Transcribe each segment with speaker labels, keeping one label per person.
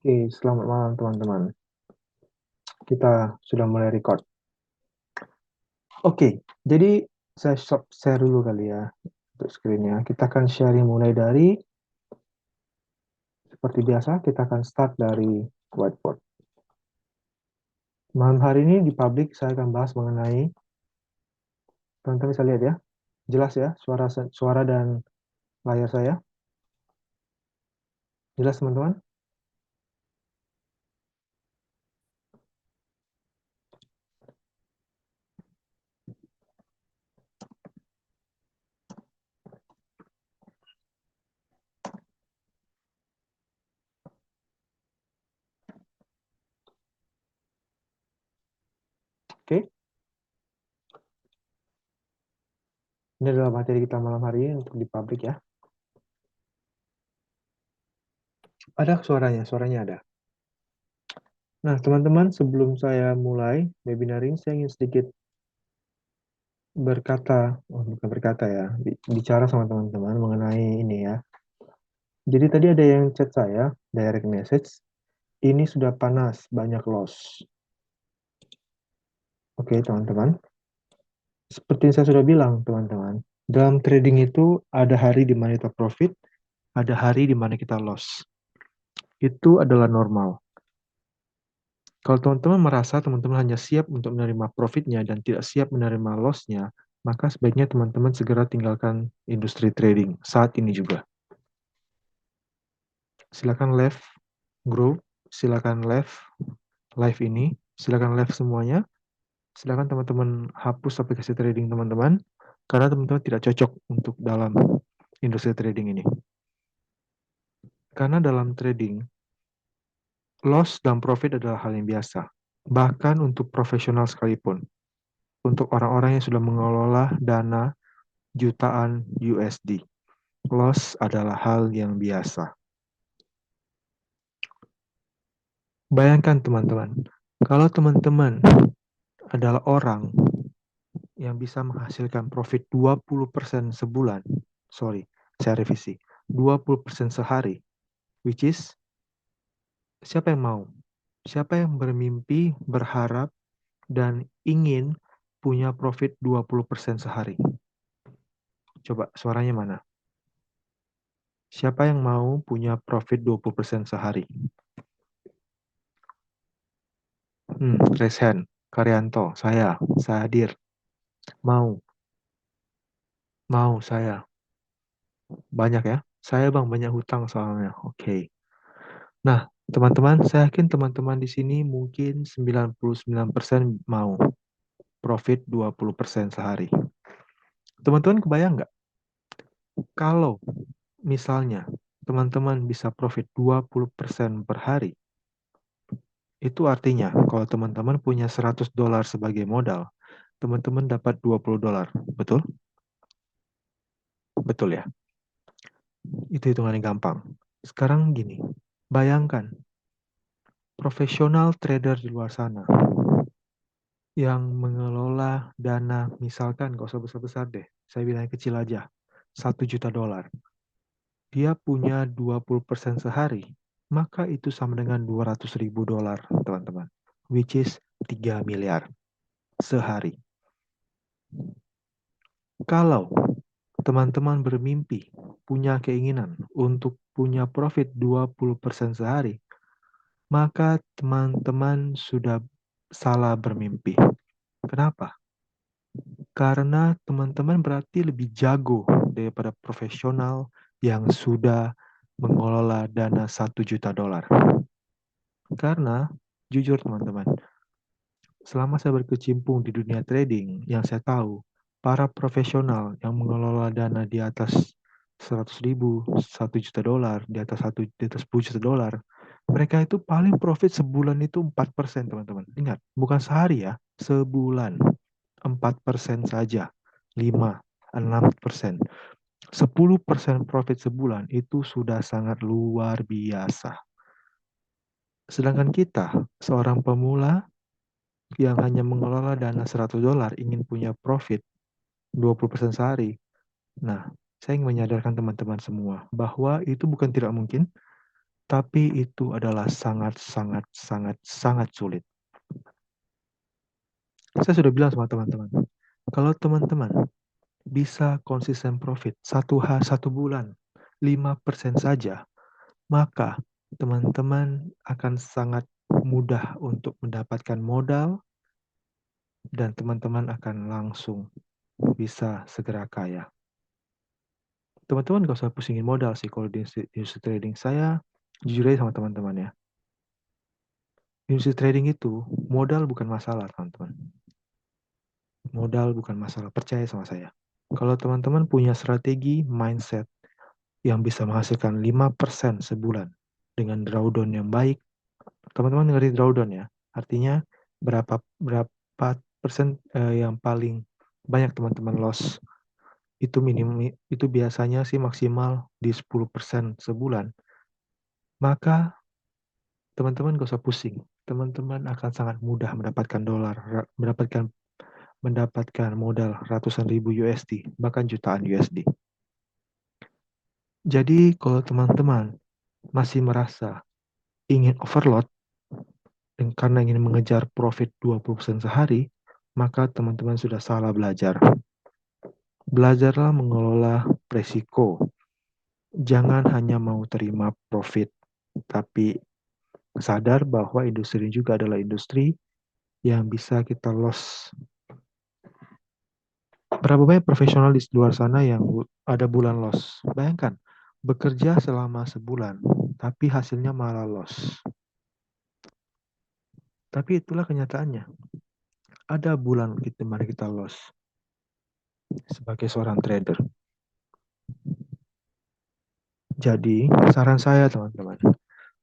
Speaker 1: Oke, selamat malam teman-teman. Kita sudah mulai record. Oke, jadi saya stop share dulu kali ya untuk screen-nya. Kita akan sharing mulai dari, seperti biasa, kita akan start dari whiteboard. Malam hari ini di publik saya akan bahas mengenai, teman-teman bisa lihat ya, jelas ya suara dan layar saya. Jelas teman-teman? Oke, ini adalah materi kita malam hari ini untuk di publik ya. Ada suaranya, suaranya ada. Nah, teman-teman, sebelum saya mulai webinar ini, saya ingin sedikit bukan berkata ya, bicara sama teman-teman mengenai ini ya. Jadi tadi ada yang chat saya, direct message, ini sudah panas, banyak loss. Oke, teman-teman. Seperti yang saya sudah bilang, teman-teman, dalam trading itu ada hari di mana kita profit, ada hari di mana kita loss. Itu adalah normal. Kalau teman-teman merasa teman-teman hanya siap untuk menerima profitnya dan tidak siap menerima loss-nya, maka sebaiknya teman-teman segera tinggalkan industri trading saat ini juga. Silakan left group, silakan left live ini, silakan left semuanya, silakan teman-teman hapus aplikasi trading teman-teman, karena teman-teman tidak cocok untuk dalam industri trading ini. Karena dalam trading, loss dan profit adalah hal yang biasa, bahkan untuk profesional sekalipun, untuk orang-orang yang sudah mengelola dana jutaan USD. Loss adalah hal yang biasa. Bayangkan teman-teman, kalau teman-teman adalah orang yang bisa menghasilkan profit 20% sebulan, saya revisi, 20% sehari, which is, siapa yang mau? Siapa yang bermimpi, berharap, dan ingin punya profit 20% sehari? Coba, suaranya mana? Siapa yang mau punya profit 20% sehari? Raise hand. Karyanto, saya hadir. Mau saya. Banyak ya? Saya bang, banyak hutang soalnya. Oke. Nah, teman-teman, saya yakin teman-teman di sini mungkin 99% mau profit 20% sehari. Teman-teman kebayang nggak? Kalau misalnya teman-teman bisa profit 20% per hari, itu artinya kalau teman-teman punya $100 sebagai modal, teman-teman dapat $20. Betul? Betul ya? Itu hitungannya gampang. Sekarang gini, bayangkan profesional trader di luar sana yang mengelola dana, misalkan gak usah besar-besar deh, saya bilang kecil aja, $1 juta. Dia punya 20% sehari, maka itu sama dengan $200.000, teman-teman. Which is 3 miliar sehari. Kalau teman-teman bermimpi, punya keinginan untuk punya profit 20% sehari, maka teman-teman sudah salah bermimpi. Kenapa? Karena teman-teman berarti lebih jago daripada profesional yang sudah mengelola dana $1 juta. Karena, jujur teman-teman, selama saya berkecimpung di dunia trading, yang saya tahu, para profesional yang mengelola dana di atas 100.000, $1 juta, di atas 10 juta dolar, mereka itu paling profit sebulan itu 4%, teman-teman. Ingat, bukan sehari ya, sebulan. 4% saja, 5, 6%. 10% profit sebulan itu sudah sangat luar biasa. Sedangkan kita, seorang pemula yang hanya mengelola dana $100 ingin punya profit 20% sehari. Nah, saya ingin menyadarkan teman-teman semua bahwa itu bukan tidak mungkin, Tapi itu adalah sangat, sangat, sangat, sangat sulit. Saya sudah bilang sama teman-teman, kalau teman-teman bisa konsisten profit satu bulan 5% saja, maka teman-teman akan sangat mudah untuk mendapatkan modal dan teman-teman akan langsung bisa segera kaya. Teman-teman gak usah pusingin modal sih kalau di industri trading. Saya jujur aja sama teman-teman ya. Industri trading itu modal bukan masalah, teman-teman. Modal bukan masalah, percaya sama saya. Kalau teman-teman punya strategi mindset yang bisa menghasilkan 5% sebulan dengan drawdown yang baik, teman-teman ngerti drawdown ya? Artinya berapa berapa persen yang paling banyak teman-teman loss itu itu biasanya sih maksimal di 10% sebulan. Maka teman-teman gak usah pusing. Teman-teman akan sangat mudah mendapatkan mendapatkan modal ratusan ribu USD, bahkan jutaan USD. Jadi kalau teman-teman masih merasa ingin overload dan karena ingin mengejar profit 20% sehari, maka teman-teman sudah salah belajar. Belajarlah mengelola resiko. Jangan hanya mau terima profit, tapi sadar bahwa industri ini juga adalah industri yang bisa kita loss. Berapa banyak profesional di luar sana yang ada bulan loss? Bayangkan, bekerja selama sebulan, tapi hasilnya malah loss. Tapi itulah kenyataannya. Ada bulan mari kita loss sebagai seorang trader. Jadi, saran saya teman-teman,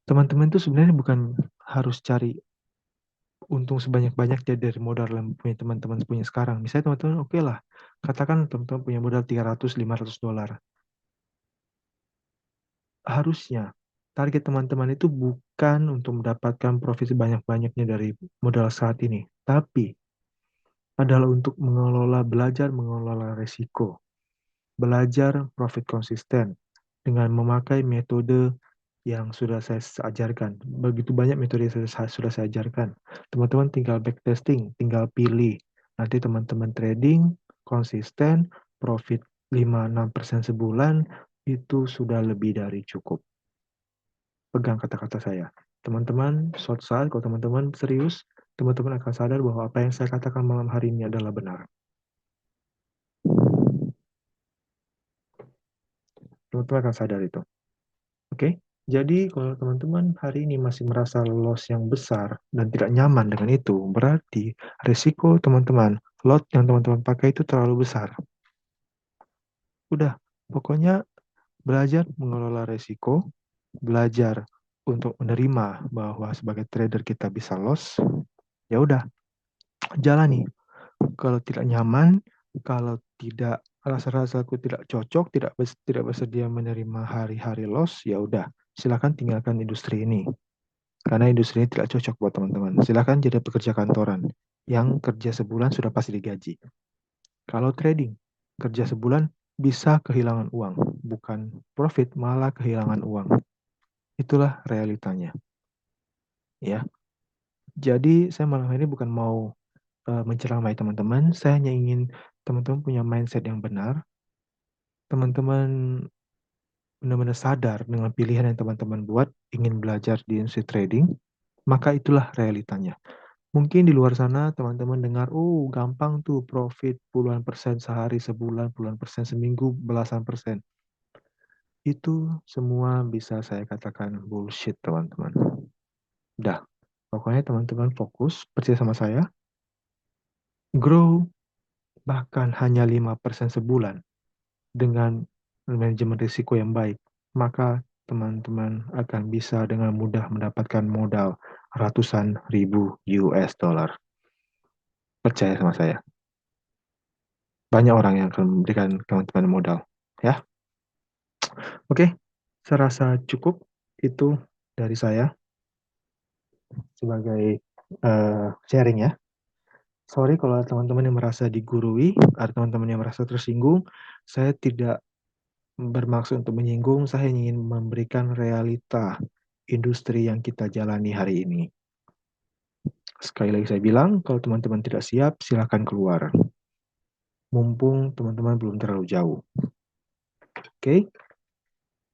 Speaker 1: teman-teman itu sebenarnya bukan harus cari untung sebanyak-banyaknya dari modal yang punya teman-teman punya sekarang. Misalnya teman-teman, oke lah, katakan teman-teman punya modal 300-500 dolar. Harusnya target teman-teman itu bukan untuk mendapatkan profit sebanyak-banyaknya dari modal saat ini, tapi adalah untuk belajar mengelola resiko, belajar profit konsisten dengan memakai metode yang sudah saya ajarkan. Begitu banyak metode yang sudah saya ajarkan. Teman-teman tinggal backtesting, tinggal pilih. Nanti teman-teman trading konsisten, profit 5-6% sebulan, itu sudah lebih dari cukup. Pegang kata-kata saya. Teman-teman, suatu saat kalau teman-teman serius, teman-teman akan sadar bahwa apa yang saya katakan malam hari ini adalah benar. Teman-teman akan sadar itu. Oke? Jadi kalau teman-teman hari ini masih merasa loss yang besar dan tidak nyaman dengan itu, berarti risiko teman-teman, lot yang teman-teman pakai itu terlalu besar. Udah, pokoknya belajar mengelola risiko, belajar untuk menerima bahwa sebagai trader kita bisa loss, ya udah, jalani. Kalau tidak nyaman, kalau tidak rasa-rasaku tidak cocok, tidak bersedia menerima hari-hari loss, ya udah, silakan tinggalkan industri ini. Karena industri ini tidak cocok buat teman-teman. Silakan jadi pekerja kantoran yang kerja sebulan sudah pasti digaji. Kalau trading, kerja sebulan bisa kehilangan uang, bukan profit malah kehilangan uang. Itulah realitanya, ya. Jadi saya malam ini bukan mau menceramai teman-teman, saya hanya ingin teman-teman punya mindset yang benar. Teman-teman benar-benar sadar dengan pilihan yang teman-teman buat, ingin belajar di industri trading, maka itulah realitanya. Mungkin di luar sana teman-teman dengar, oh gampang tuh profit puluhan persen sehari, sebulan, puluhan persen seminggu, belasan persen. Itu semua bisa saya katakan bullshit teman-teman. Udah, pokoknya teman-teman fokus, percaya sama saya, grow bahkan hanya 5% sebulan dengan manajemen risiko yang baik, maka teman-teman akan bisa dengan mudah mendapatkan modal ratusan ribu US dollar. Percaya sama saya. Banyak orang yang akan memberikan teman-teman modal. Ya, oke. Saya rasa cukup itu dari saya sebagai sharing ya. Sorry kalau ada teman-teman yang merasa digurui, ada teman-teman yang merasa tersinggung. Saya tidak bermaksud untuk menyinggung, saya ingin memberikan realita industri yang kita jalani hari ini. Sekali lagi saya bilang, kalau teman-teman tidak siap, silakan keluar. Mumpung teman-teman belum terlalu jauh. Oke?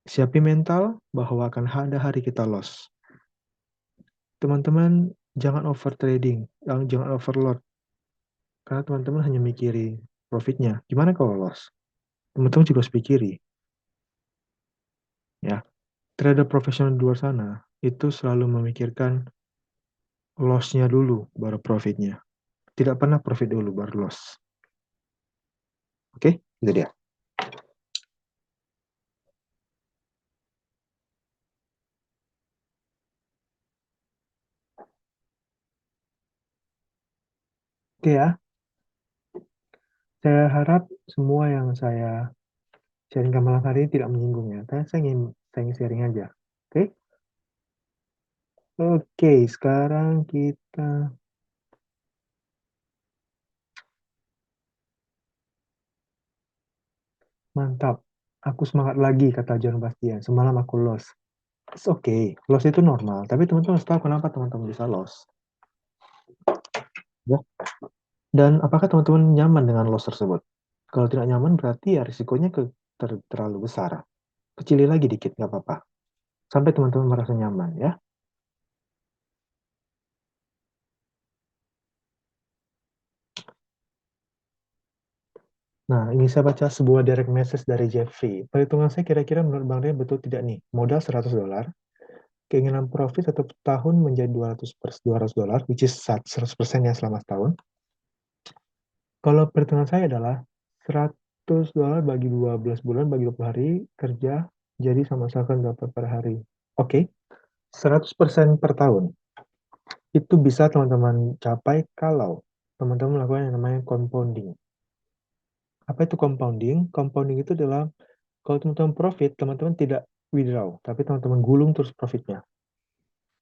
Speaker 1: Siapin mental bahwa akan ada hari kita loss. Teman-teman jangan over trading, jangan overload. Karena teman-teman hanya mikirin profitnya. Gimana kalau loss? Teman-teman juga harus pikiri. Ya, trader profesional di luar sana itu selalu memikirkan loss-nya dulu, baru profitnya. Tidak pernah profit dulu, baru loss. Oke, itu dia. Oke ya, saya harap semua yang saya sharing ke malam hari ini tidak menyinggung ya. Saya ingin sharing aja. Oke? Oke, sekarang kita mantap. Aku semangat lagi, kata John Bastian. Semalam aku lost. It's okay. Loss itu normal. Tapi teman-teman harus tahu kenapa teman-teman bisa loss. Ya. Dan apakah teman-teman nyaman dengan loss tersebut? Kalau tidak nyaman berarti ya risikonya terlalu besar. Kecilin lagi dikit, nggak apa-apa. Sampai teman-teman merasa nyaman ya. Nah, ini saya baca sebuah direct message dari Jeffrey. Perhitungan saya kira-kira menurut Bang Ray betul tidak nih? Modal $100, keinginan profit satu tahun menjadi 200 dolar, which is 100% ya selama setahun. Kalau perhitungan saya adalah $100 bagi 12 bulan, bagi 20 hari kerja, jadi sama misalkan berapa per hari. Oke, 100% per tahun. Itu bisa teman-teman capai kalau teman-teman melakukan yang namanya compounding. Apa itu compounding? Compounding itu adalah kalau teman-teman profit, teman-teman tidak withdraw, tapi teman-teman gulung terus profitnya.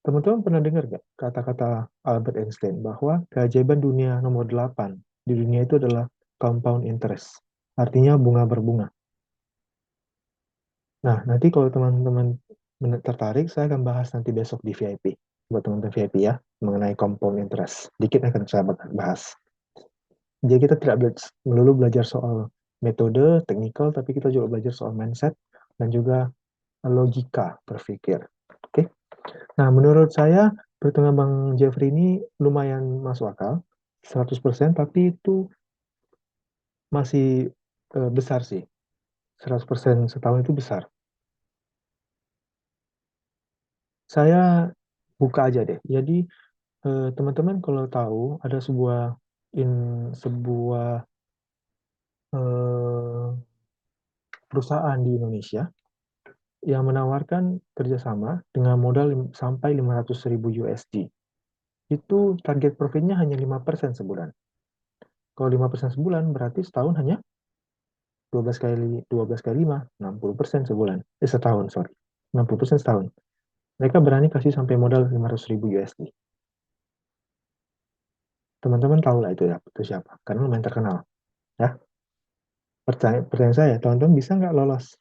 Speaker 1: Teman-teman pernah dengar nggak kata-kata Albert Einstein bahwa keajaiban dunia nomor 8 di dunia itu adalah compound interest, artinya bunga berbunga. Nah, nanti kalau teman-teman tertarik, saya akan bahas nanti besok di VIP, buat teman-teman VIP ya, mengenai compound interest. Dikit akan saya bahas. Jadi kita tidak melulu belajar soal metode, teknikal, tapi kita juga belajar soal mindset dan juga logika berpikir. Oke. Nah, menurut saya perhitungan Bang Jeffrey ini lumayan masuk akal, 100%, tapi itu masih besar sih. 100% setahun itu besar. Saya buka aja deh. Jadi, teman-teman kalau tahu ada in, sebuah eh, perusahaan di Indonesia yang menawarkan kerjasama dengan modal sampai 500.000 USD. Itu target profitnya hanya 5% sebulan. Kalau 5% sebulan berarti setahun hanya 12 kali 5, 60% sebulan. Setahun, sorry. 60% setahun. Mereka berani kasih sampai modal 500.000 USD. Teman-teman tahu lah itu ya, itu siapa. Karena lumayan terkenal. Ya, pertanyaan saya, teman-teman bisa nggak lolos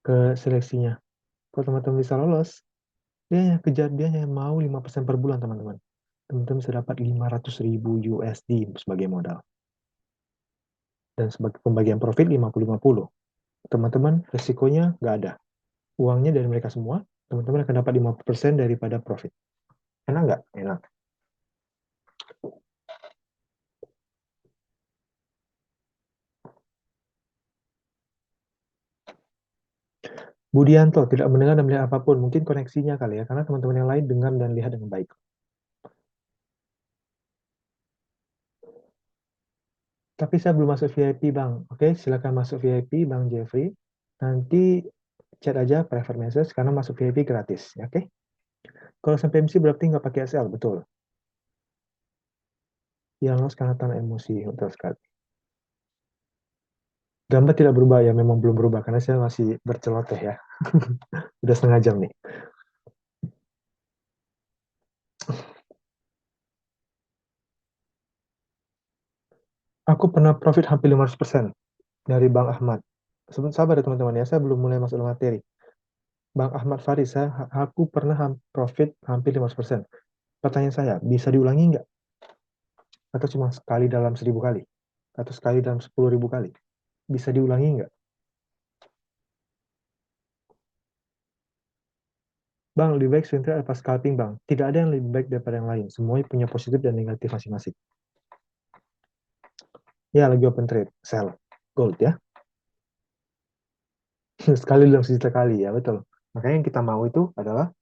Speaker 1: ke seleksinya? Kalau teman-teman bisa lolos, dia hanya kejar, dia hanya mau 5% per bulan, teman-teman. Teman-teman bisa dapat 500.000 USD sebagai modal. Dan sebagai pembagian profit 50-50. Teman-teman, resikonya nggak ada. Uangnya dari mereka semua, teman-teman akan dapat 50% daripada profit. Enak nggak? Enak. Budianto tidak mendengar dan melihat apapun. Mungkin koneksinya kali ya, karena teman-teman yang lain dengar dan lihat dengan baik. Tapi saya belum masuk VIP, Bang. Oke, silakan masuk VIP, Bang Jeffrey. Nanti chat aja private message, karena masuk VIP gratis. Oke? Kalau sampai MC berarti nggak pakai SL, betul. Yang loss karena tanah emosi, betul sekali. Gambar tidak berubah ya, memang belum berubah, karena saya masih berceloteh ya. Udah setengah jam nih. Aku pernah profit hampir 500% dari Bang Ahmad. Sabar ya teman-teman ya, saya belum mulai masuk materi. Bang Ahmad Faris, aku pernah profit hampir 5%. Pertanyaan saya, bisa diulangi nggak? Atau cuma sekali dalam 1.000 kali? Atau sekali dalam 10.000 kali? Bisa diulangi nggak? Bang, lebih baik swing trade apa scalping, Bang? Tidak ada yang lebih baik daripada yang lain. Semuanya punya positif dan negatif masing-masing. Ya, lagi open trade. Sell. Gold ya. Sekali dalam sejuta kali, ya betul. Makanya yang kita mau itu adalah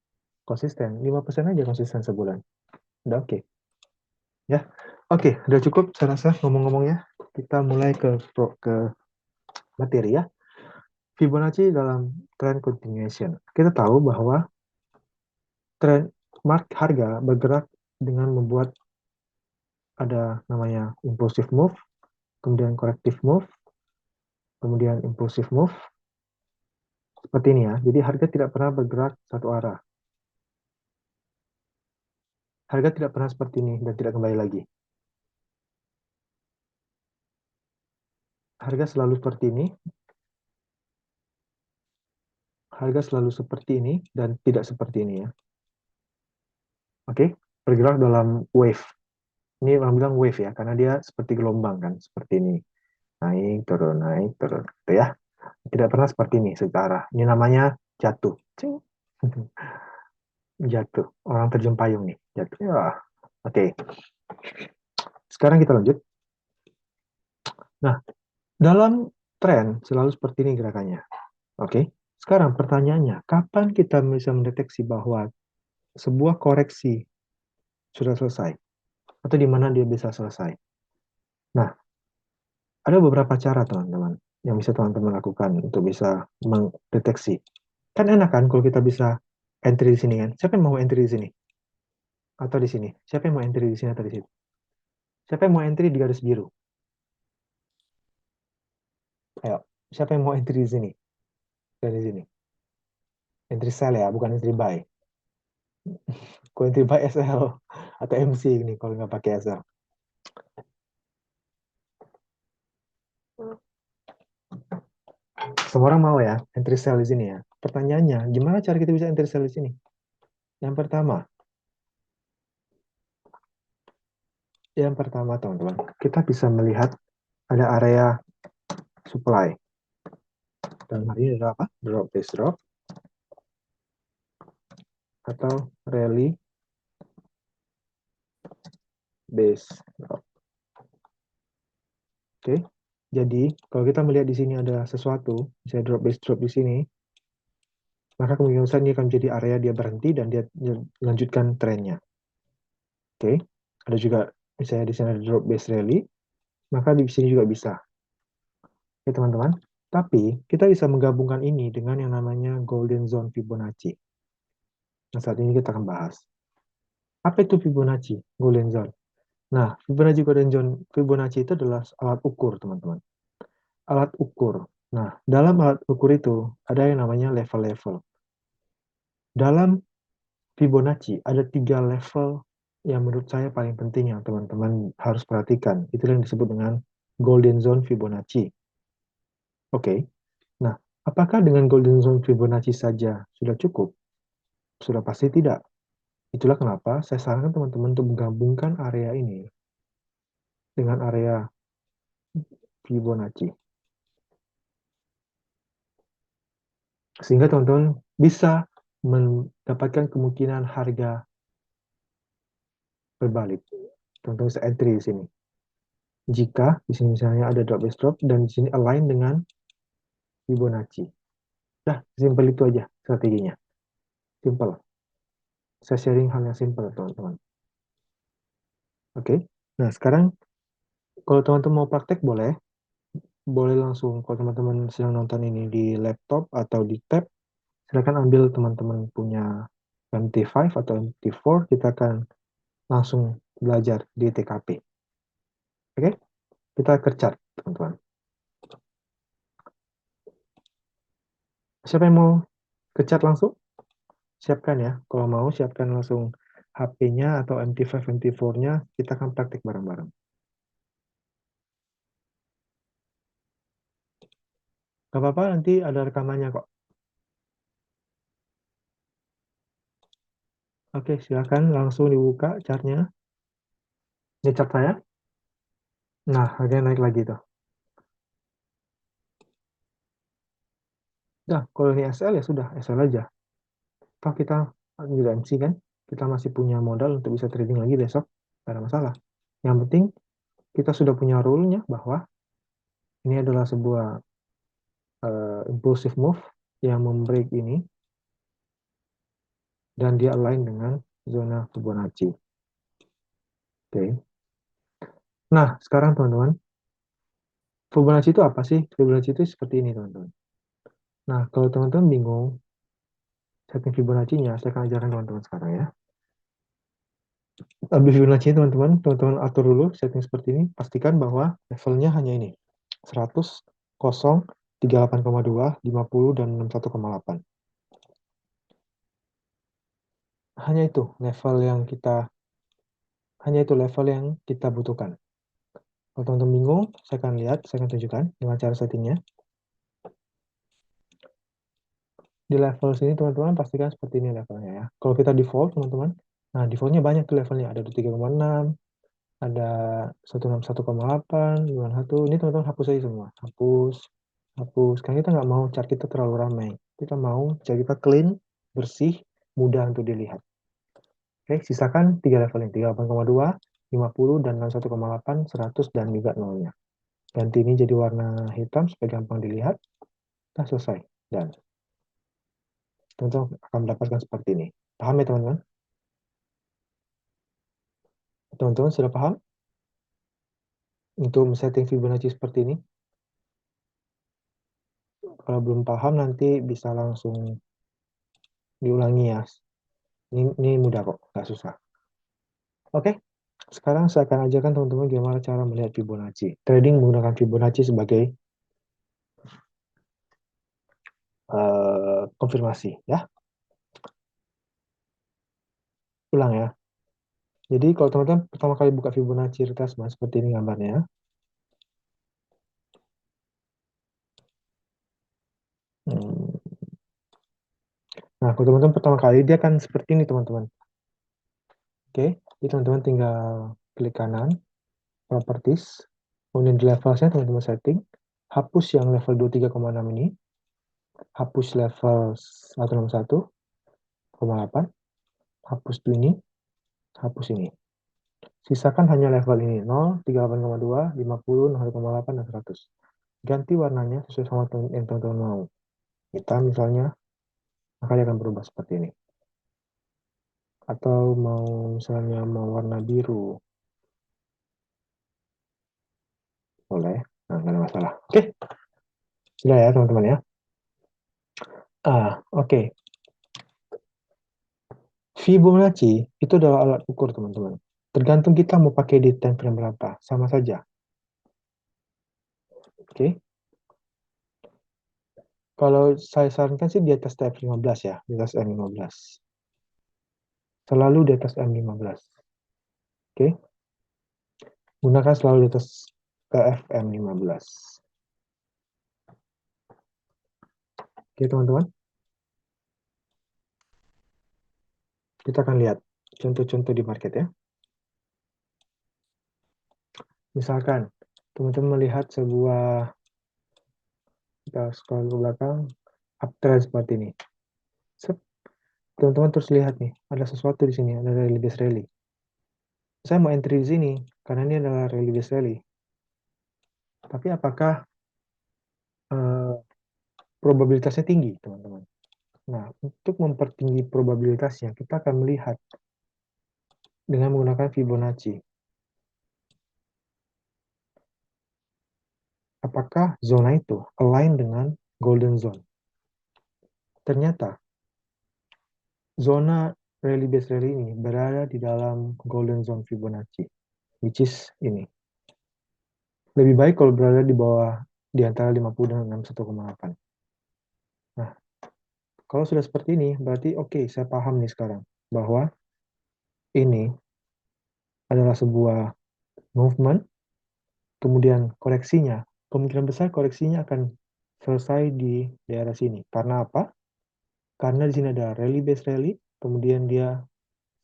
Speaker 1: konsisten. 5% aja konsisten sebulan. Udah oke. Ya, oke. Udah cukup saya rasa ngomong-ngomongnya. Kita mulai ke materi ya. Fibonacci dalam trend continuation. Kita tahu bahwa tren harga bergerak dengan membuat ada namanya impulsive move, kemudian corrective move, kemudian impulsive move, seperti ini ya. Jadi harga tidak pernah bergerak satu arah. Harga tidak pernah seperti ini dan tidak kembali lagi. Harga selalu seperti ini, harga selalu seperti ini dan tidak seperti ini ya. Oke, bergerak dalam wave. Ini orang bilang wave ya, karena dia seperti gelombang kan, seperti ini. Naik, turun, gitu ya. Tidak pernah seperti ini secara. Ini namanya jatuh. Cing. Jatuh. Orang terjun payung nih, jatuh. Ya. Oke, sekarang kita lanjut. Nah, dalam tren selalu seperti ini gerakannya. Oke, sekarang pertanyaannya, kapan kita bisa mendeteksi bahwa sebuah koreksi sudah selesai? Atau di mana dia bisa selesai? Nah, ada beberapa cara teman-teman yang bisa teman-teman lakukan untuk bisa mendeteksi. Kan enak kan kalau kita bisa entry di sini kan? Siapa yang mau entry di sini? Atau di sini? Siapa yang mau entry di sini atau di situ? Siapa yang mau entry di garis biru? Ayo, siapa yang mau entry di sini? Dari sini. Entry sell ya, bukan entry buy. Kalau entry buy SL atau MC ini kalau nggak pakai SL. Semua orang mau ya entry sell di sini ya. Pertanyaannya, gimana cara kita bisa entry sell di sini? Yang pertama, teman-teman, kita bisa melihat ada area supply. Dan hari ini adalah apa? Drop base drop atau rally base drop. Oke. Jadi, kalau kita melihat di sini ada sesuatu, misalnya drop base drop di sini, maka kemungkinan besar ini akan menjadi area dia berhenti dan dia melanjutkan trennya. Oke. Ada juga misalnya di sini ada drop base rally, maka di sini juga bisa. Oke, teman-teman. Tapi kita bisa menggabungkan ini dengan yang namanya golden zone Fibonacci. Nah, saat ini kita akan bahas. Apa itu Fibonacci, golden zone? Nah, Fibonacci golden zone Fibonacci itu adalah alat ukur, teman-teman. Alat ukur. Nah, dalam alat ukur itu ada yang namanya level-level. Dalam Fibonacci ada 3 level yang menurut saya paling penting yang teman-teman harus perhatikan. Itu yang disebut dengan golden zone Fibonacci. Oke. Nah, apakah dengan golden zone Fibonacci saja sudah cukup? Sudah pasti tidak. Itulah kenapa saya sarankan teman-teman untuk menggabungkan area ini dengan area Fibonacci. Sehingga teman-teman bisa mendapatkan kemungkinan harga berbalik. Teman-teman bisa entry di sini. Jika di sini misalnya ada drop base drop dan di sini align dengan Fibonacci. Nah, simple itu aja strateginya. Simple. Saya sharing hal yang simple, teman-teman. Oke. Nah, sekarang kalau teman-teman mau praktek boleh. Boleh langsung kalau teman-teman sedang nonton ini di laptop atau di tab, silakan ambil teman-teman punya MT5 atau MT4, kita akan langsung belajar di TKP. Oke? Kita kercat, teman-teman. Siapa yang mau kercat langsung? Siapkan ya. Kalau mau, siapkan langsung HP-nya atau MT5, MT4-nya, kita akan praktik bareng-bareng. Gak apa-apa, nanti ada rekamannya kok. Oke, silakan langsung dibuka chartnya. Ini chart saya. Nah, harganya naik lagi tuh. Nah, kalau ini SL ya sudah, SL aja. Toh kita juga MC kan, kita masih punya modal untuk bisa trading lagi besok, tidak ada masalah. Yang penting kita sudah punya rule-nya bahwa ini adalah sebuah impulsive move yang membreak ini dan dia align dengan zona Fibonacci. Oke. Nah, sekarang teman-teman, Fibonacci itu apa sih? Fibonacci itu seperti ini, teman-teman. Nah, kalau teman-teman bingung setting Fibonacci-nya, saya akan ajarkan teman-teman sekarang ya. Habis Fibonacci, teman-teman atur dulu setting seperti ini. Pastikan bahwa levelnya hanya ini. 100, 0, 38,2, 50, dan 61,8. Hanya itu level yang kita butuhkan. Kalau teman-teman bingung, saya akan tunjukkan dengan cara settingnya. Di level sini teman-teman pastikan seperti ini levelnya ya. Kalau kita default teman-teman, nah defaultnya banyak tuh levelnya. Ada 23,6, ada 161,8, 91. Ini teman-teman hapus aja semua. Hapus, hapus. Karena kita nggak mau chart kita terlalu ramai. Kita mau chart kita clean, bersih, mudah untuk dilihat. Oke, sisakan 3 level ini. 38,2, 50, dan 61,8, 100, dan juga nolnya. Ganti ini jadi warna hitam supaya gampang dilihat. Kita selesai. Dan teman-teman akan mendapatkan seperti ini. Paham ya teman-teman? Teman-teman sudah paham untuk setting Fibonacci seperti ini? Kalau belum paham nanti bisa langsung diulangi ya. Ini mudah kok, nggak susah. Oke, sekarang saya akan ajarkan teman-teman gimana cara melihat Fibonacci. Trading menggunakan Fibonacci sebagai konfirmasi ya. Ulang ya. Jadi kalau teman-teman pertama kali buka Fibonacci retracement seperti ini gambarnya. Hmm. Nah, kalau teman-teman pertama kali dia akan seperti ini teman-teman. Oke, jadi teman-teman tinggal klik kanan, properties, kemudian di levelnya teman-teman setting, hapus yang level 23,6 ini, hapus level 161,8, hapus ini, hapus ini. Sisakan hanya level ini, 0, 38,2, 50, 0,8, dan 100. Ganti warnanya sesuai sama yang teman-teman mau. Hitam misalnya, maka dia akan berubah seperti ini. Atau misalnya mau warna biru, boleh. Nah, nggak ada masalah. Oke, sudah ya teman-teman ya. Oke. Fibonacci itu adalah alat ukur teman-teman. Tergantung kita mau pakai di time frame berapa, sama saja. Oke. Kalau saya sarankan sih di atas TF15 ya, di atas M15. Selalu di atas M15. Oke. Gunakan selalu di atas TF-M15. Oke teman-teman. Kita akan lihat contoh-contoh di market ya. Misalkan teman-teman melihat sebuah, kita scroll ke belakang, uptrend seperti ini. Teman-teman terus lihat nih, ada sesuatu di sini, ada rally base rally. Saya mau entry di sini karena ini adalah rally base rally. Tapi apakah probabilitasnya tinggi, teman-teman? Nah, untuk mempertinggi probabilitasnya, kita akan melihat dengan menggunakan Fibonacci. Apakah zona itu align dengan golden zone? Ternyata zona rally base rally ini berada di dalam golden zone Fibonacci, which is ini. Lebih baik kalau berada di bawah, di antara 50 dan 61,8. Nah, kalau sudah seperti ini, berarti oke, saya paham nih sekarang bahwa ini adalah sebuah movement, kemudian koreksinya, kemungkinan besar koreksinya akan selesai di daerah sini. Karena apa? Karena di sini ada rally base rally, kemudian dia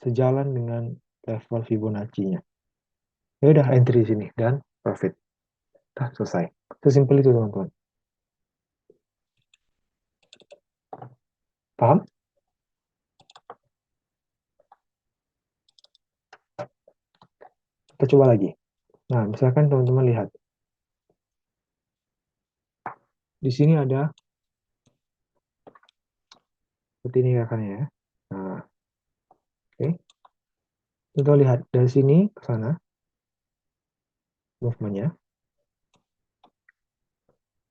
Speaker 1: sejalan dengan level Fibonacci-nya. Ya udah entry di sini dan profit. Nah, selesai. Sesimpel itu teman-teman. Paham? Kita coba lagi. Nah, misalkan teman-teman lihat. Di sini ada seperti ini rekannya ya. Nah, oke. Kita lihat dari sini ke sana movement-nya.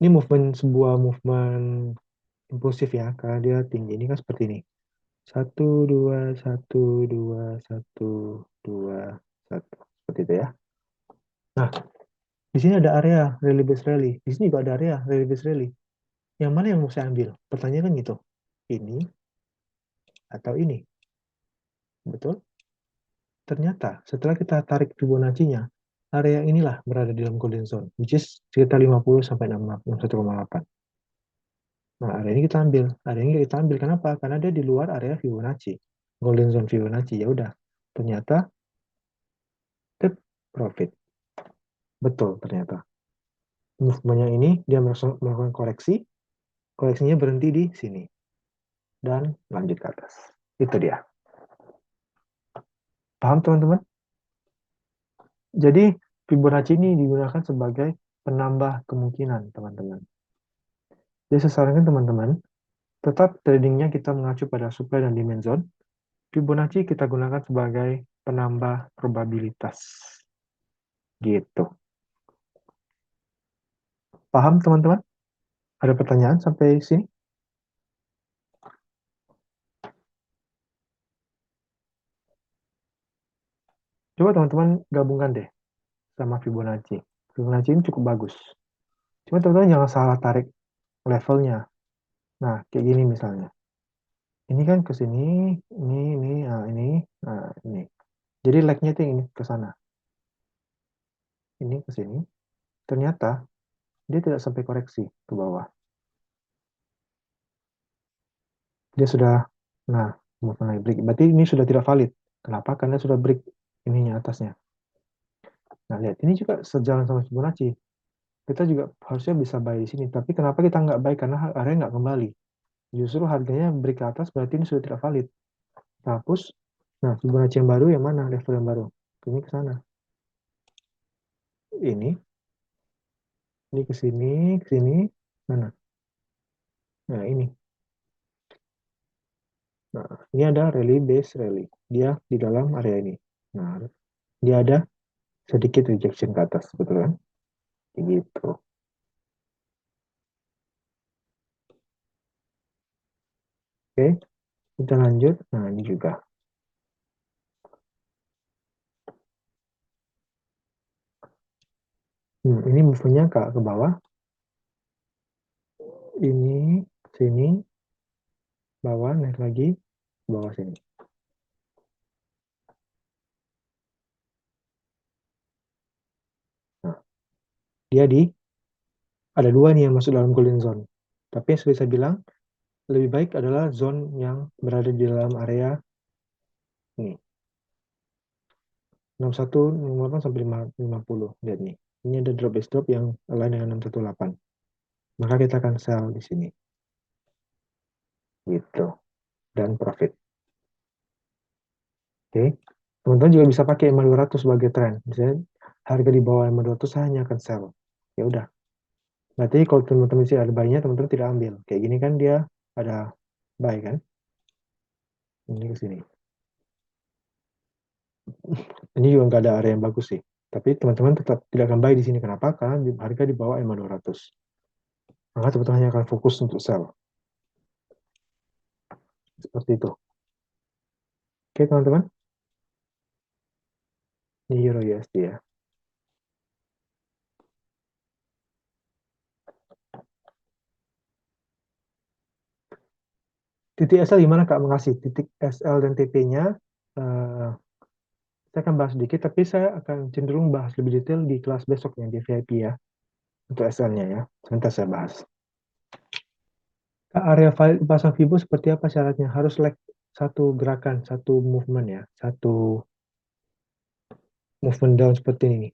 Speaker 1: Ini sebuah movement impulsif ya, karena dia tinggi. Ini kan seperti ini. 1, 2, 1, 2, 1, 2, 1. Seperti itu ya. Nah, di sini ada area rally base rally. Di sini juga ada area rally base rally. Yang mana yang mau saya ambil? Pertanyaan kan gitu. Ini atau ini. Betul? Ternyata setelah kita tarik Fibonacci-nya, area inilah berada di dalam golden zone, which is sekitar 50 sampai 61,8. Nah, area ini kita ambil. Area ini kita ambil kenapa? Karena dia di luar area Fibonacci. Golden zone Fibonacci. Ya udah. Ternyata tip profit. Betul ternyata. Movement-nya ini dia melakukan koreksi. Koreksinya berhenti di sini. Dan lanjut ke atas. Itu dia. Paham teman-teman? Jadi Fibonacci ini digunakan sebagai penambah kemungkinan teman-teman. Jadi saya sarankan teman-teman, tetap tradingnya kita mengacu pada supply dan demand zone. Fibonacci kita gunakan sebagai penambah probabilitas. Gitu. Paham teman-teman? Ada pertanyaan sampai sini? Coba teman-teman gabungkan deh sama Fibonacci. Fibonacci ini cukup bagus. Cuma teman-teman jangan salah tarik levelnya. Nah, kayak gini misalnya. Ini kan ke sini, ini. Jadi lag-nya itu ini ke sana. Ini ke sini. Ternyata dia tidak sampai koreksi ke bawah. Dia sudah, nah, mulai break. Berarti ini sudah tidak valid. Kenapa? Karena sudah break ininya atasnya. Nah, lihat. Ini juga sejalan sama Fibonacci. Kita juga harusnya bisa buy di sini. Tapi kenapa kita nggak buy? Karena area nggak kembali. Justru harganya break ke atas berarti ini sudah tidak valid. Kita hapus. Nah, Fibonacci yang baru yang mana? Level yang baru. Ini ke sana. Ini ke sini. Mana? Nah, ini. Nah, ini ada rally base rally. Dia di dalam area ini. Nah, dia ada sedikit rejection ke atas, betul kan? Gitu. Oke, kita lanjut. Nah, ini juga. Ini move-nya ke bawah. Ini sini, bawah, naik lagi, bawah sini. Nah, dia ada dua nih yang masuk dalam golden zone. Tapi seperti saya bilang, lebih baik adalah zone yang berada di dalam area ini. 61, 68 sampai 50. Lihat nih. Ini ada drop base drop yang align dengan 618. Maka kita akan sell di sini. Gitu. Dan profit. Oke. Teman-teman juga bisa pakai EMA 200 sebagai tren. Misalnya harga di bawah EMA 200 saya hanya akan sell. Ya udah. Berarti kalau teman-teman sih ada buy-nya, teman-teman tidak ambil. Kayak gini kan dia ada buy kan. Ini ke sini. Ini juga nggak ada area yang bagus sih. Tapi teman-teman tetap tidak akan buy di sini. Kenapa? Karena harga di bawah EMA 200. Maka teman-teman hanya akan fokus untuk sell. Seperti itu. Oke teman-teman. Ini Euro USD ya. Titik SL gimana Kak mengasih? Titik SL dan TP-nya saya akan bahas sedikit, tapi saya akan cenderung bahas lebih detail di kelas besok yang di VIP ya. Untuk SL-nya ya. Sebentar saya bahas. Kak, area pasang Fibo seperti apa syaratnya? Harus lag satu gerakan, satu movement ya, satu movement down seperti ini.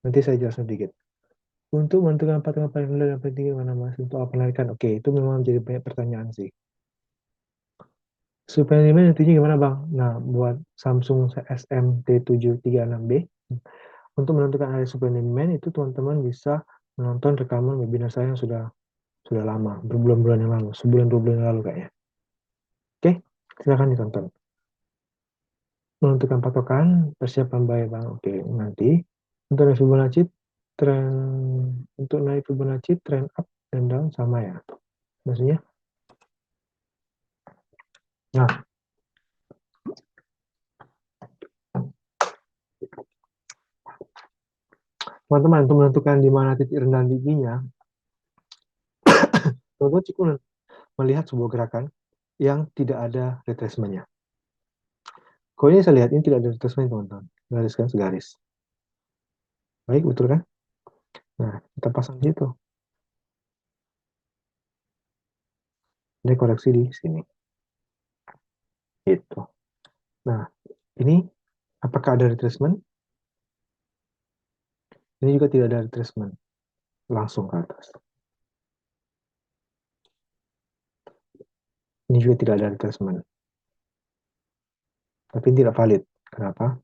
Speaker 1: Nanti saya jelaskan sedikit. Untuk menentukan patung paling rendah dan paling tinggi mana mas untuk penarikan. Oke, itu memang menjadi banyak pertanyaan sih. Supaya ini intinya gimana bang? Nah, buat Samsung SMT736B, untuk menentukan area supply demand itu teman-teman bisa menonton rekaman webinar saya yang sudah lama, berbulan-bulan yang lalu, sebulan 2 bulan yang lalu kayaknya. Oke, silakan ditonton. Menentukan patokan, persiapan bayar bang. Oke, nanti untuk naik Fibonacci, tren untuk naik Fibonacci, trend up dan down sama ya. Maksudnya, nah, teman-teman untuk menentukan di mana titik rendah tingginya, teman-teman cukup melihat sebuah gerakan yang tidak ada retracement-nya. Kalau ini saya lihat ini tidak ada retracement teman-teman, garis kan segaris. Baik, betul kan? Nah, kita pasang di situ. Ini koreksi di sini. Itu. Nah, ini apakah ada retracement? Ini juga tidak ada retracement. Langsung ke atas. Ini juga tidak ada retracement. Tapi tidak valid. Kenapa?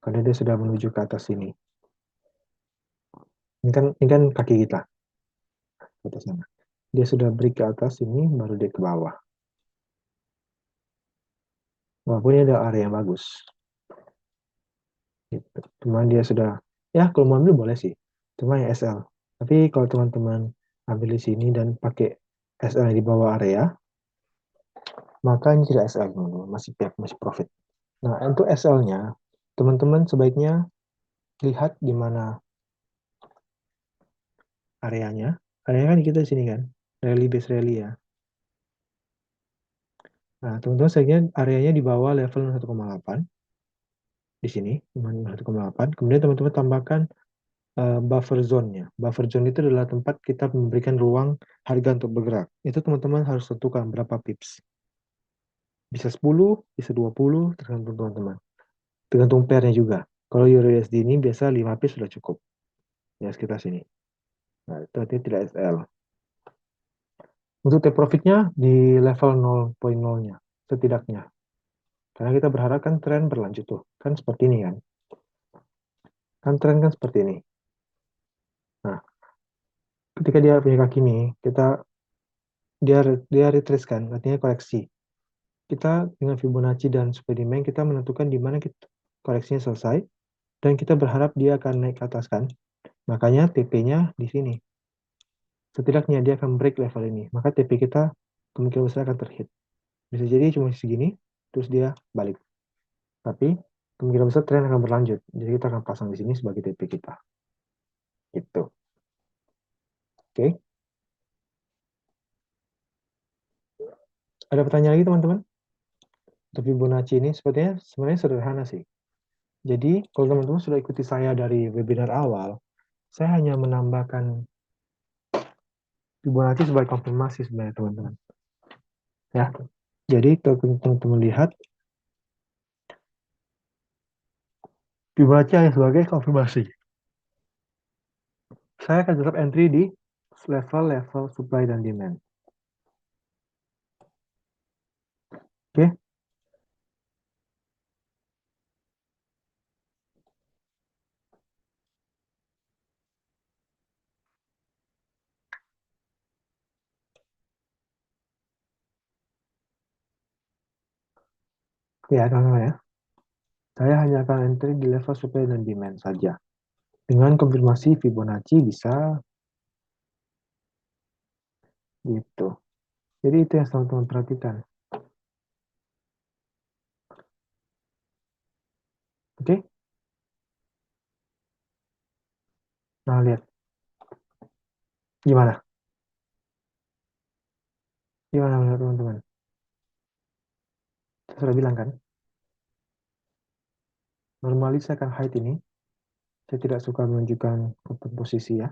Speaker 1: Karena dia sudah menuju ke atas sini. Ini kan kaki kita ke atas sana. Dia sudah break ke atas sini, baru dia ke bawah. Walaupun ini ada area yang bagus. Gitu. Cuma dia sudah, ya kalau mau ambil boleh sih. Cuma yang SL. Tapi kalau teman-teman ambil di sini dan pakai SL di bawah area, maka ini tidak SL, teman-teman. Masih profit. Nah, untuk SL-nya, teman-teman sebaiknya lihat di mana areanya. Areanya kan kita di sini kan, rally base rally ya. Nah, teman-teman sebaiknya areanya di bawah level 1,8 di sini, 1,8. Kemudian teman-teman tambahkan buffer zone-nya. Buffer zone itu adalah tempat kita memberikan ruang harga untuk bergerak. Itu teman-teman harus tentukan berapa pips. Bisa 10, bisa 20, tergantung teman-teman. Tergantung pairnya juga. Kalau Euro USD ini biasa 5 pips sudah cukup. Ya, sekitar sini. Nah, itu artinya tidak SL. Untuk take profitnya di level 0.0-nya, setidaknya. Karena kita berharap kan tren berlanjut tuh. Kan seperti ini kan. Kan tren kan seperti ini. Nah, ketika dia punya kaki ini, dia dia retrace kan, artinya koreksi. Kita dengan Fibonacci dan supply demand kita menentukan di mana koreksinya selesai dan kita berharap dia akan naik ke atas kan. Makanya TP-nya di sini. Setidaknya dia akan break level ini. Maka TP kita kemungkinan besar akan terhit. Bisa jadi cuma segini, terus dia balik. Tapi kemungkinan besar tren akan berlanjut. Jadi kita akan pasang di sini sebagai TP kita. Gitu. Oke. Ada pertanyaan lagi teman-teman? Untuk Fibonacci ini sebenarnya sederhana sih. Jadi kalau teman-teman sudah ikuti saya dari webinar awal, saya hanya menambahkan Fibonacci sebagai konfirmasi sebenarnya teman-teman. Ya. Jadi kalau teman-teman lihat Fibonacci hanya sebagai konfirmasi. Saya akan tetap entry di level-level supply dan demand. Oke. Ya, teman-teman ya. Saya hanya akan entry di level supply dan demand saja. Dengan konfirmasi Fibonacci bisa gitu. Jadi itu yang teman-teman perhatikan. Oke? Nah, lihat. Gimana? Gimana menurut teman-teman? Saya sudah bilang kan, normally saya akan hide ini. Saya tidak suka menunjukkan open posisi ya.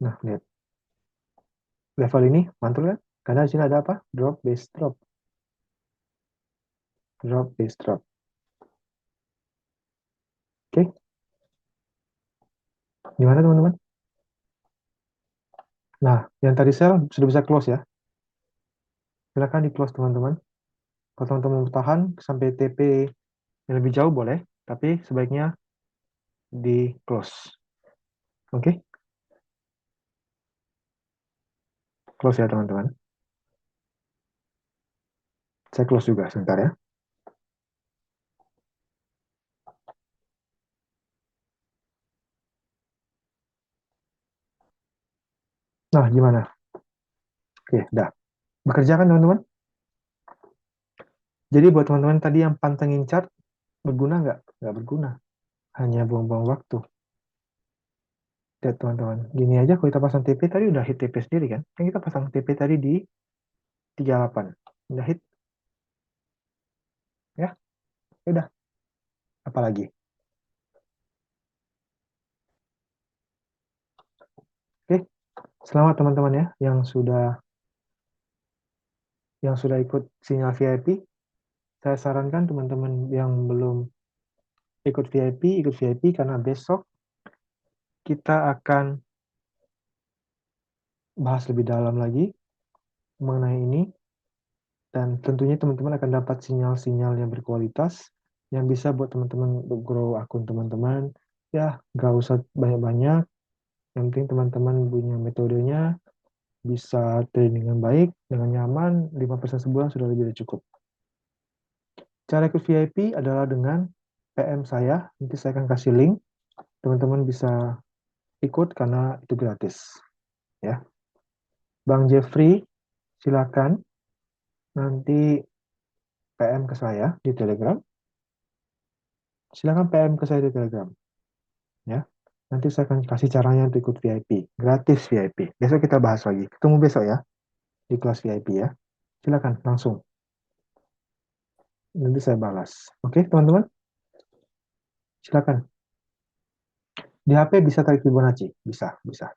Speaker 1: Nah, lihat. Level ini mantul kan? Karena di sini ada apa? Drop base drop. Drop base drop. Oke, gimana teman-teman? Nah, yang tadi sell sudah bisa close ya. Silakan di close teman-teman. Kalau teman-teman bertahan sampai TP yang lebih jauh boleh, tapi sebaiknya di close. Oke, close ya teman-teman. Saya close juga sebentar ya. Nah, gimana? Oke, dah. Bekerja kan teman-teman? Jadi buat teman-teman tadi yang pantengin chart, berguna nggak? Nggak berguna. Hanya buang-buang waktu. Lihat teman-teman. Gini aja kalau kita pasang TP tadi udah hit TP sendiri kan? Kan kita pasang TP tadi di 38. Udah hit ya? Ya udah. Apalagi? Oke, selamat teman-teman ya yang sudah ikut sinyal VIP. Saya sarankan teman-teman yang belum ikut VIP karena besok kita akan bahas lebih dalam lagi mengenai ini dan tentunya teman-teman akan dapat sinyal-sinyal yang berkualitas yang bisa buat teman-teman grow akun teman-teman. Ya, nggak usah banyak-banyak. Yang penting teman-teman punya metodenya, bisa trading dengan baik, dengan nyaman, 5% sebulan sudah lebih dari cukup. Cara ikut VIP adalah dengan PM saya, nanti saya akan kasih link, teman-teman bisa ikut karena itu gratis. Ya, Bang Jeffrey, silakan nanti PM ke saya di Telegram. Silakan PM ke saya di Telegram. Ya, nanti saya akan kasih caranya untuk ikut VIP, gratis VIP. Besok kita bahas lagi. Ketemu besok ya di kelas VIP ya. Silakan langsung. Nanti saya balas. Oke, teman-teman, silakan. Di HP bisa tarik Fibonacci, bisa, bisa.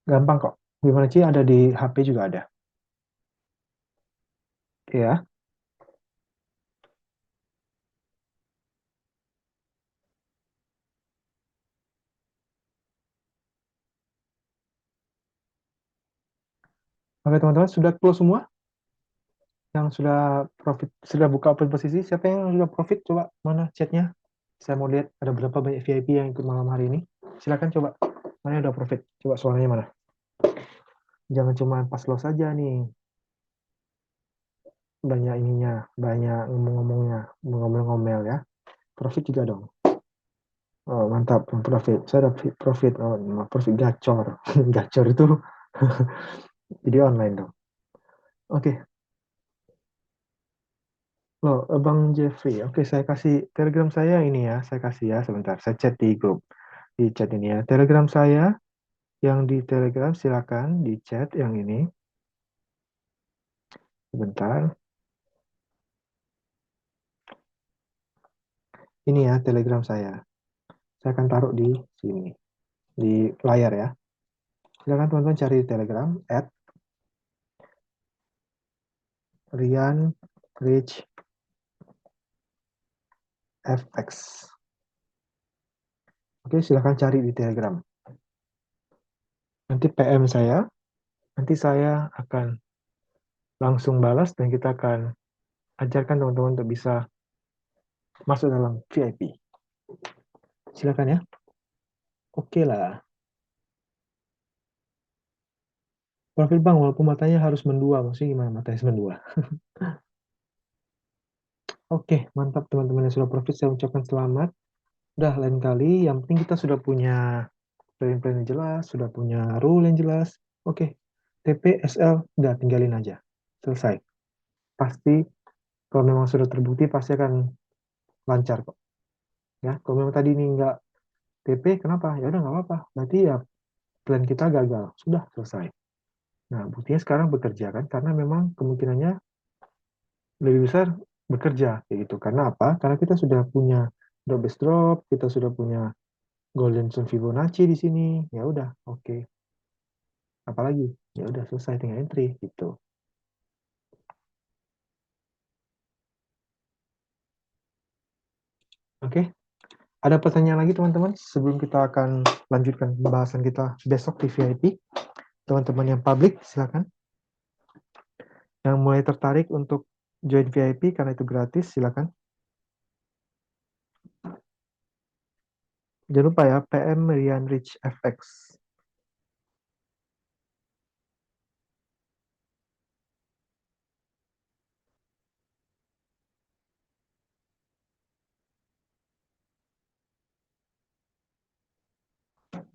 Speaker 1: Gampang kok. Fibonacci ada di HP juga ada. Oke ya. Oke teman-teman, sudah close semua? Yang sudah profit, sudah buka open posisi? Siapa yang sudah profit? Coba mana chatnya? Saya mau lihat ada berapa banyak VIP yang ikut malam hari ini. Silakan coba. Mana yang udah profit? Coba suaranya mana? Jangan cuma pas loss saja nih. Banyak ininya, banyak ngomong-ngomongnya, ngomel-ngomel ya. Profit juga dong. Oh, mantap, profit. Saya dapat profit. Oh, profit gacor. Gacor itu jadi online dong. Oke, loh, Bang Jeffrey. Oke, saya kasih Telegram saya ini ya. Saya kasih ya sebentar. Saya chat di grup. Di chat ini ya. Telegram saya yang di Telegram silakan di chat yang ini. Sebentar. Ini ya Telegram saya. Saya akan taruh di sini. Di layar ya. Silakan teman-teman cari di Telegram @RianRichFX. Oke, silakan cari di Telegram. Nanti PM saya. Nanti saya akan langsung balas dan kita akan ajarkan teman-teman untuk bisa masuk dalam VIP. Silakan ya. Oke lah. Profil bang, walaupun matanya harus mendua. Maksudnya gimana matanya harus mendua? Oke, mantap teman-teman yang sudah profit. Saya ucapkan selamat. Udah lain kali, yang penting kita sudah punya plan-plan yang jelas, sudah punya rule yang jelas. Oke, TP, SL, udah tinggalin aja. Selesai. Pasti, kalau memang sudah terbukti, pasti akan lancar kok. Ya, kalau memang tadi ini nggak TP, kenapa? Ya udah nggak apa-apa. Berarti ya plan kita gagal. Sudah selesai. Nah, buktinya sekarang bekerja kan, karena memang kemungkinannya lebih besar bekerja kayak gitu. Karena apa? Karena kita sudah punya drop base drop, kita sudah punya golden zone Fibonacci di sini. Ya udah, oke. Apalagi? Ya udah selesai tinggal entry gitu. Oke, ada pertanyaan lagi teman-teman sebelum kita akan lanjutkan pembahasan kita besok di VIP. Teman-teman yang publik silakan. Yang mulai tertarik untuk join VIP karena itu gratis silakan. Jangan lupa ya PM Rian Rich FX.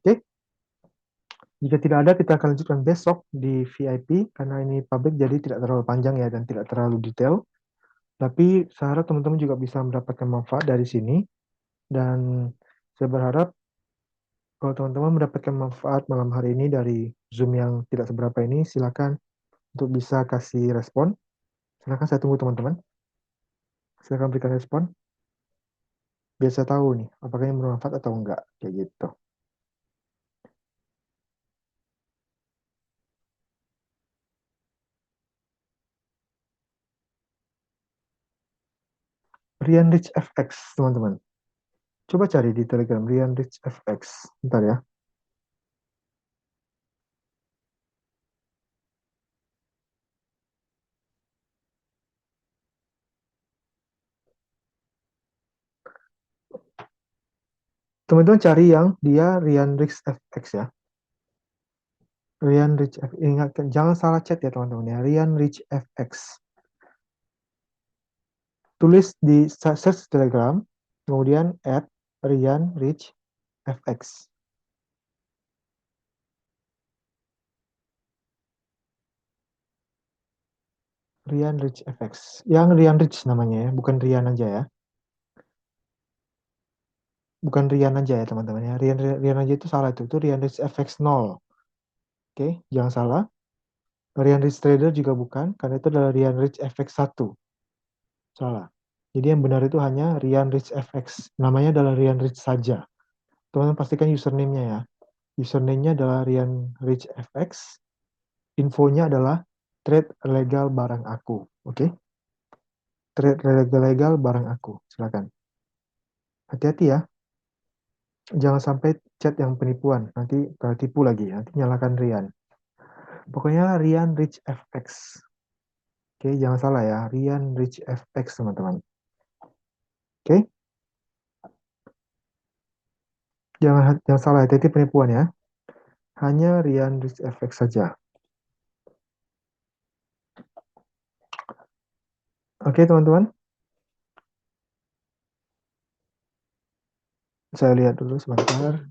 Speaker 1: Oke, jika tidak ada kita akan lanjutkan besok di VIP karena ini publik jadi tidak terlalu panjang ya dan tidak terlalu detail. Tapi saya harap teman-teman juga bisa mendapatkan manfaat dari sini dan saya berharap kalau teman-teman mendapatkan manfaat malam hari ini dari Zoom yang tidak seberapa ini, silakan untuk bisa kasih respon. Silakan saya tunggu teman-teman. Silakan berikan respon. Biar saya tahu nih, apakah ini bermanfaat atau enggak. Kayak gitu. Rian Rich FX, teman-teman. Coba cari di Telegram, Rian Rich FX. Bentar ya. Teman-teman cari yang dia Rian Rich FX ya. Rian Rich FX. Ingatkan, jangan salah chat ya teman-teman ya. Rian Rich FX. Tulis di search Telegram, kemudian add Rian Rich FX. Rian Rich FX. Yang Rian Rich namanya ya, bukan Rian aja ya. Bukan Rian aja ya teman-teman ya. Rian aja itu salah itu. Itu Rian Rich FX 0. Oke, jangan salah. Rian Rich Trader juga bukan, karena itu adalah Rian Rich FX 1. Salah. Jadi yang benar itu hanya Rian Rich FX. Namanya adalah Rian Rich saja. Teman-teman pastikan username-nya ya. Username-nya adalah Rian Rich FX. Infonya adalah trade legal barang aku. Oke? Trade legal barang aku. Silakan. Hati-hati ya. Jangan sampai chat yang penipuan. Nanti tertipu lagi. Nanti nyalakan Rian. Pokoknya Rian Rich FX. Oke, jangan salah ya. Rian Rich FX, teman-teman. Oke? Jangan salah, hati-hati penipuan ya. Hanya Rian Rich FX saja. Oke, teman-teman. Saya lihat dulu sebentar.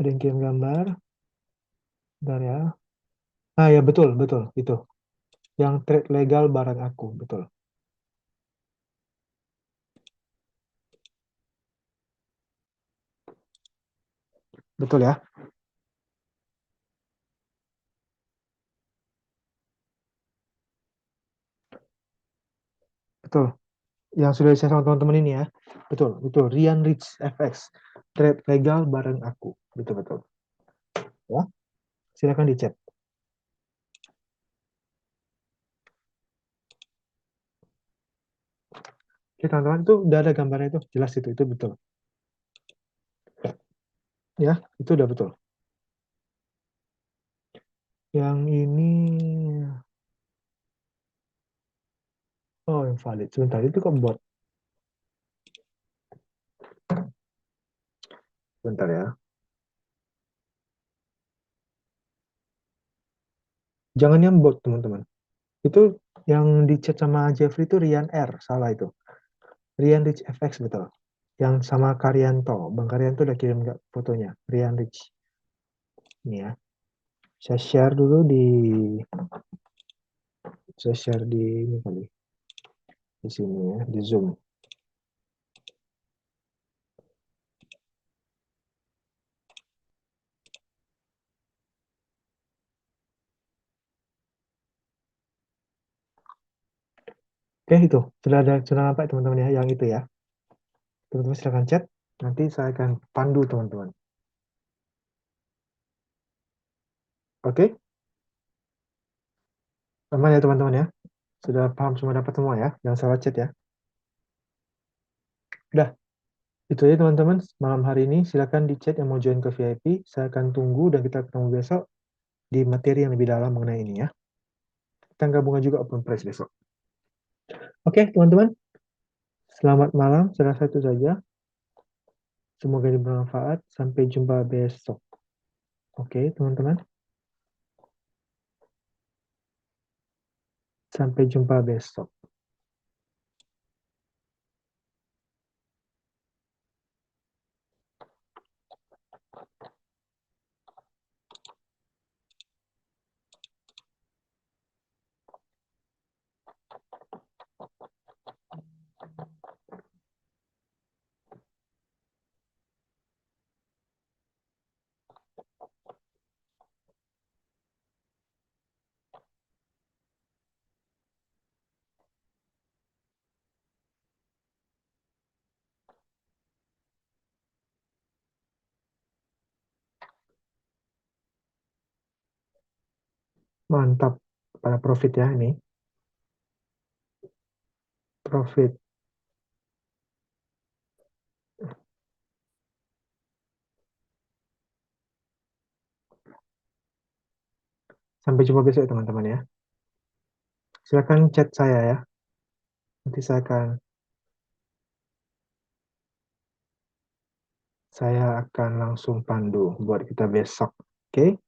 Speaker 1: Ada yang kirim gambar. Bentar ya. Ah ya, betul, betul. Itu. Yang trade legal barang aku. Betul. Betul ya. Betul. Yang sudah saya sama teman-teman ini ya. Betul, betul. Rian Rich FX. Trade legal barang aku. Betul, betul. Ya, silakan dicek. Oke, teman-teman, itu udah ada gambarnya itu. Jelas itu betul. Ya, itu udah betul. Yang ini, oh invalid. Sebentar, itu kok bot. Sebentar ya. Jangan yang bot, teman-teman. Itu yang di chat sama Jeffrey itu Rian R. Salah itu. Rian Rich FX betul. Yang sama Karyanto. Bang Karyanto udah kirim nggak fotonya? Rian Rich. Ini ya. Saya share dulu di, saya share di ini kali. Di sini ya, di Zoom. Oke, itu. Sudah nampak teman-teman ya, yang itu ya. Teman-teman silahkan chat. Nanti saya akan pandu teman-teman. Oke? Aman ya teman-teman ya. Sudah paham semua, dapat semua ya. Jangan salah chat ya. Udah, itu aja teman-teman. Malam hari ini silakan di chat yang mau join ke VIP. Saya akan tunggu dan kita ketemu besok di materi yang lebih dalam mengenai ini ya. Kita gabungan juga open price besok. Oke, teman-teman. Selamat malam. Saya rasa itu saja. Semoga ini bermanfaat. Sampai jumpa besok. Oke, teman-teman. Sampai jumpa besok. Mantap. Pada profit ya ini. Profit. Sampai jumpa besok ya teman-teman ya. Silakan chat saya ya. Nanti saya akan langsung pandu buat kita besok. Oke?